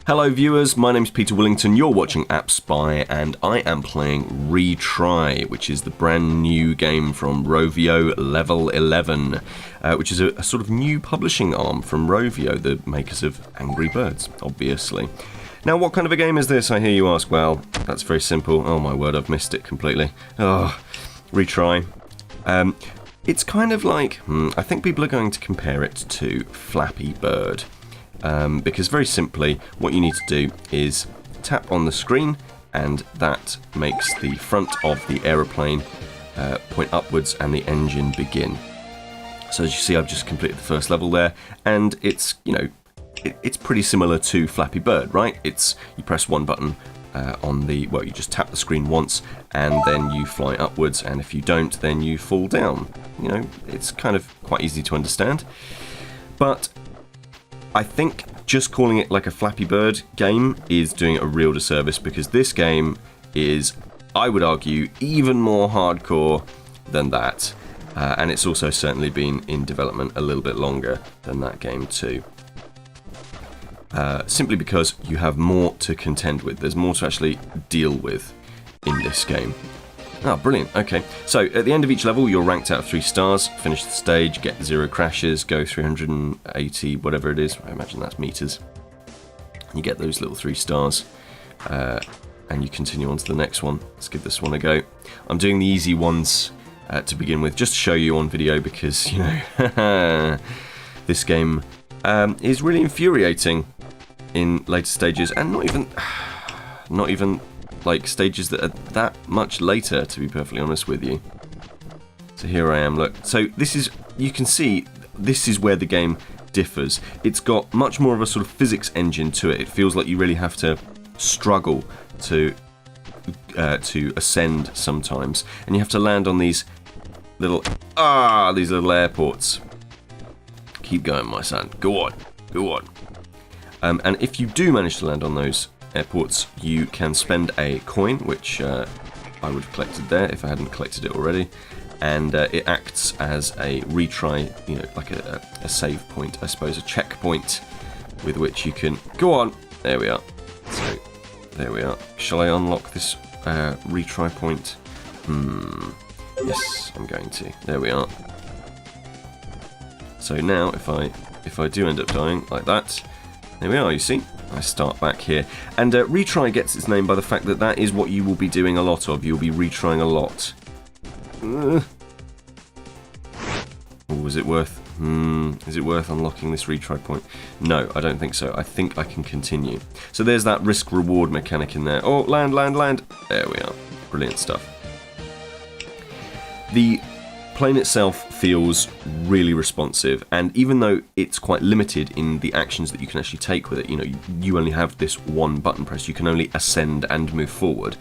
Hello viewers, my name's Peter Willington, you're watching App Spy, and I am playing Retry, which is the brand new game from Rovio LVL11, which is a sort of new publishing arm from Rovio, the makers of Angry Birds, obviously. Now, what kind of a game is this, I hear you ask? Well, that's very simple. Oh my word, I've missed it completely. Oh, Retry. It's kind of like, I think people are going to compare it to Flappy Bird. Because very simply, what you need to do is tap on the screen, and that makes the front of the aeroplane point upwards and the engine begin. So as you see, I've just completed the first level there, and it's, it's pretty similar to Flappy Bird, right? It's, you press one button on the, well, you just tap the screen once, and then you fly upwards, and if you don't, then you fall down. It's kind of quite easy to understand. But I think just calling it like a Flappy Bird game is doing it a real disservice, because this game is, I would argue, even more hardcore than that. And it's also certainly been in development a little bit longer than that game too. Simply because you have more to contend with. There's more to actually deal with in this game. Oh, brilliant. Okay, so at the end of each level, you're ranked out of 3 stars, finish the stage, get 0 crashes, go 380, whatever it is, I imagine that's meters. You get those little 3 stars, and you continue on to the next one. Let's give this one a go. I'm doing the easy ones to begin with, just to show you on video, because, this game is really infuriating in later stages, and not even like stages that are that much later, to be perfectly honest with you. So here I am, look. So this is, you can see, this is where the game differs. It's got much more of a sort of physics engine to it. It feels like you really have to struggle to ascend sometimes, and you have to land on these little airports. Keep going, my son. Go on, go on. And if you do manage to land on those airports, you can spend a coin, which I would have collected there if I hadn't collected it already, and it acts as a retry, like a save point, I suppose, a checkpoint with which you can go on. There we are. So there we are. Shall I unlock this retry point? Yes, I'm going to. There we are. So now if I do end up dying like that, there we are, you see. I start back here. And retry gets its name by the fact that that is what you will be doing a lot of. You'll be retrying a lot. Oh, is it worth unlocking this retry point? No, I don't think so. I think I can continue. So there's that risk-reward mechanic in there. Oh, land, land, land. There we are. Brilliant stuff. The plane itself feels really responsive, and even though it's quite limited in the actions that you can actually take with it, you only have this one button press, you can only ascend and move forward,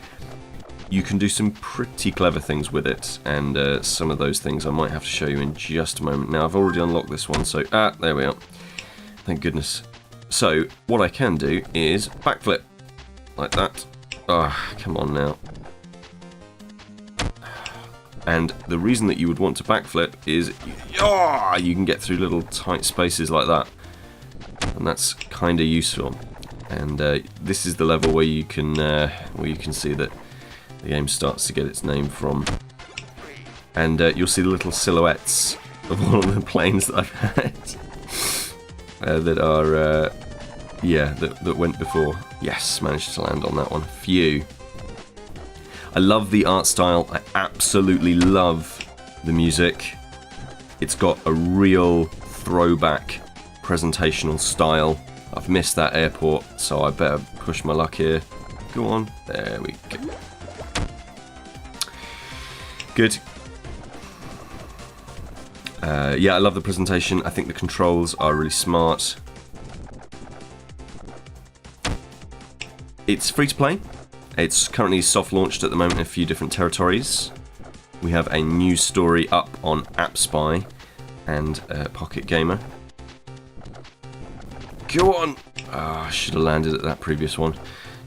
you can do some pretty clever things with it, and some of those things I might have to show you in just a moment. Now, I've already unlocked this one, so there we are. Thank goodness. So what I can do is backflip like that. Come on now. And the reason that you would want to backflip is you can get through little tight spaces like that, and that's kind of useful. And this is the level where you can see that the game starts to get its name from. And you'll see the little silhouettes of all of the planes that I've had that are that went before. Yes, managed to land on that one. Phew. I love the art style. I absolutely love the music. It's got a real throwback presentational style. I've missed that airport, so I better push my luck here. Go on. There we go. Good. Yeah, I love the presentation. I think the controls are really smart. It's free to play. It's currently soft launched at the moment in a few different territories. We have a news story up on App Spy and Pocket Gamer. Go on! I should have landed at that previous one.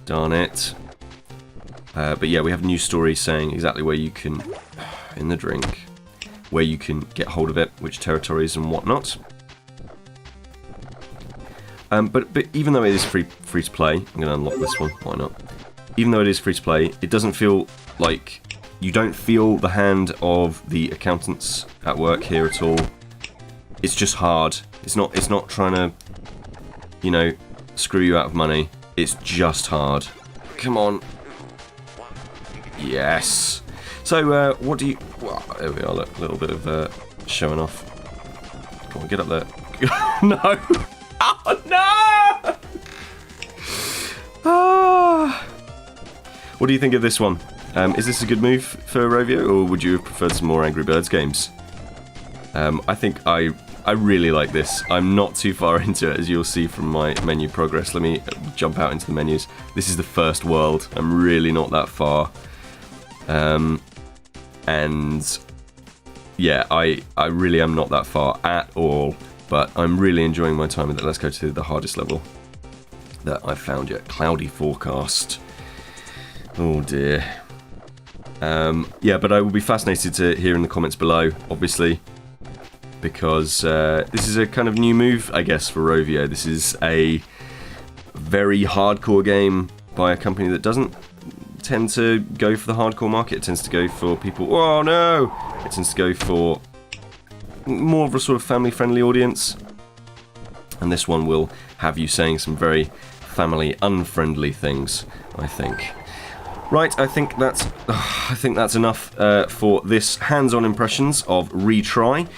Darn it. But yeah, we have a news story saying exactly where you can, in the drink, where you can get hold of it, which territories and whatnot. But even though it is free to play, I'm going to unlock this one. Why not? Even though it is free to play, it doesn't feel like you don't feel the hand of the accountants at work here at all. It's just hard. It's not trying to, you know, screw you out of money. It's just hard. Come on. Yes. So, what do you... Well, there we are, look, a little bit of showing off. Come on, get up there. No! Oh, no! Ah. What do you think of this one? Is this a good move for Rovio, or would you have preferred some more Angry Birds games? I think I really like this. I'm not too far into it, as you'll see from my menu progress. Let me jump out into the menus. This is the first world. I'm really not that far. And yeah, I really am not that far at all, but I'm really enjoying my time with it. Let's go to the hardest level that I've found yet. Cloudy forecast. Oh dear. Yeah, but I will be fascinated to hear in the comments below, obviously, because this is a kind of new move, I guess, for Rovio. This is a very hardcore game by a company that doesn't tend to go for the hardcore market. It tends to go for people... Oh no! It tends to go for more of a sort of family-friendly audience. And this one will have you saying some very family-unfriendly things, I think. Right, I think that's enough for this hands-on impressions of Retry.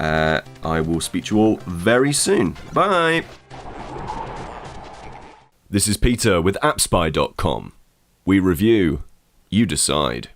I will speak to you all very soon. Bye! This is Peter with AppSpy.com. We review, you decide.